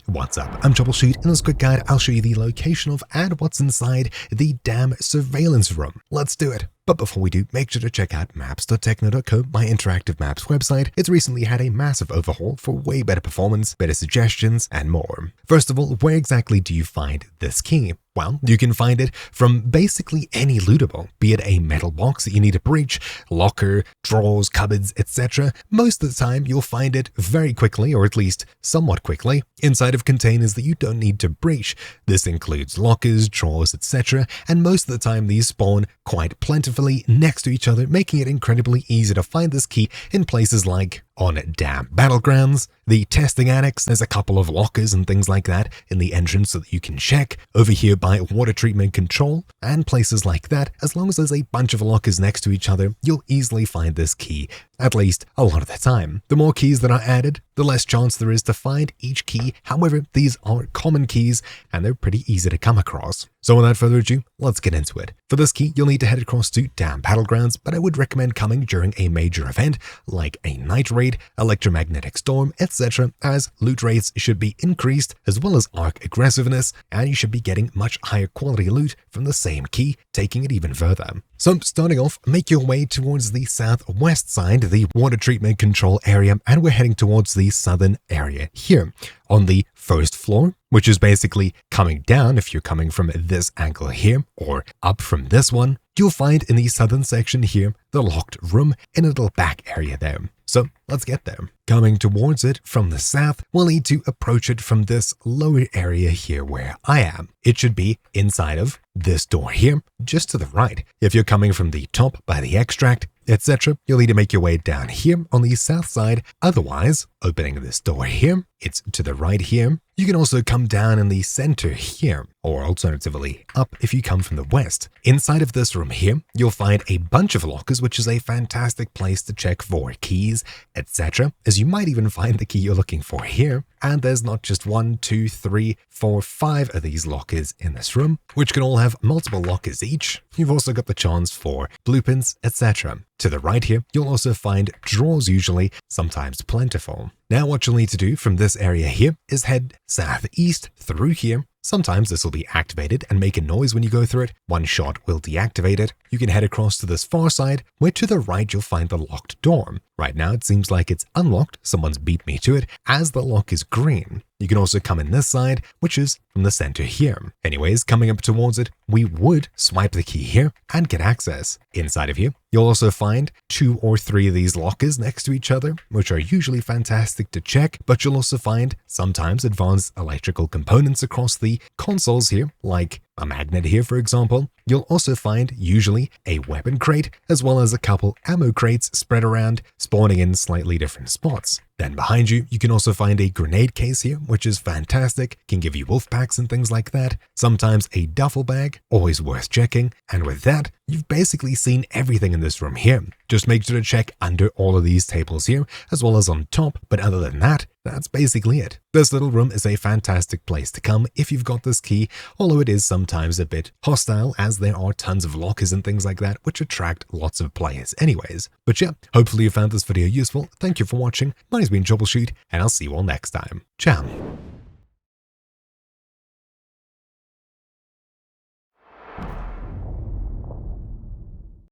What's up? I'm Troubleshoot, and in this quick guide, I'll show you the location of and what's inside the damn surveillance room. Let's do it. But before we do, make sure to check out maps.techno.co, my interactive maps website. It's recently had a massive overhaul for way better performance, better suggestions, and more. First of all, where exactly do you find this key? Well, you can find it from basically any lootable, be it a metal box that you need to breach, locker, drawers, cupboards, etc. Most of the time, you'll find it very quickly, or at least somewhat quickly, inside of containers that you don't need to breach. This includes lockers, drawers, etc., and most of the time these spawn quite plentifully next to each other, making it incredibly easy to find this key in places like on damn battlegrounds, the testing annex. There's a couple of lockers and things like that in the entrance so that you can check. Over here by water treatment control and places like that, as long as there's a bunch of lockers next to each other, you'll easily find this key, at least a lot of the time. The more keys that are added, the less chance there is to find each key. However, these are common keys and they're pretty easy to come across. So without further ado, let's get into it. For this key, you'll need to head across to damn battlegrounds, but I would recommend coming during a major event like a night raid, electromagnetic storm, etc., as loot rates should be increased as well as arc aggressiveness, and you should be getting much higher quality loot from the same key, taking it even further. So starting off, make your way towards the southwest side, the water treatment control area, and we're heading towards the southern area here on the first floor, which is basically coming down if you're coming from this angle here or up from this one. You'll find in the southern section here the locked room in a little back area there. So let's get there. Coming towards it from the south, we'll need to approach it from this lower area here where I am. It should be inside of this door here, just to the right. If you're coming from the top by the extract, etc., you'll need to make your way down here on the south side. Otherwise, opening this door here, it's to the right here. You can also come down in the center here, or alternatively up if you come from the west. Inside of this room here, you'll find a bunch of lockers, which is a fantastic place to check for keys, etc., as you might even find the key you're looking for here. And there's not just 1, 2, 3, 4, 5 of these lockers in this room, which can all have multiple lockers each. You've also got the chance for blueprints, etc. To the right here, you'll also find drawers, usually, sometimes plentiful. Now what you'll need to do from this area here is head southeast through here. Sometimes this will be activated and make a noise when you go through it. One shot will deactivate it. You can head across to this far side, where to the right you'll find the locked door. Right now it seems like it's unlocked. Someone's beat me to it, as the lock is green. You can also come in this side, which is from the center here. Anyways, coming up towards it, we would swipe the key here and get access. Inside of here, you'll also find 2 or 3 of these lockers next to each other, which are usually fantastic to check, but you'll also find sometimes advanced electrical components across the consoles here, like a magnet here, for example. You'll also find usually a weapon crate, as well as a couple ammo crates spread around, spawning in slightly different spots. Then behind you, you can also find a grenade case here, which is fantastic, can give you wolf packs and things like that. Sometimes a duffel bag, always worth checking. And with that, you've basically seen everything in this room here. Just make sure to check under all of these tables here, as well as on top, but other than that, that's basically it. This little room is a fantastic place to come if you've got this key, although it is sometimes a bit hostile as there are tons of lockers and things like that which attract lots of players anyways. But yeah, hopefully you found this video useful. Thank you for watching. My name's been Troubleshoot, and I'll see you all next time. Ciao.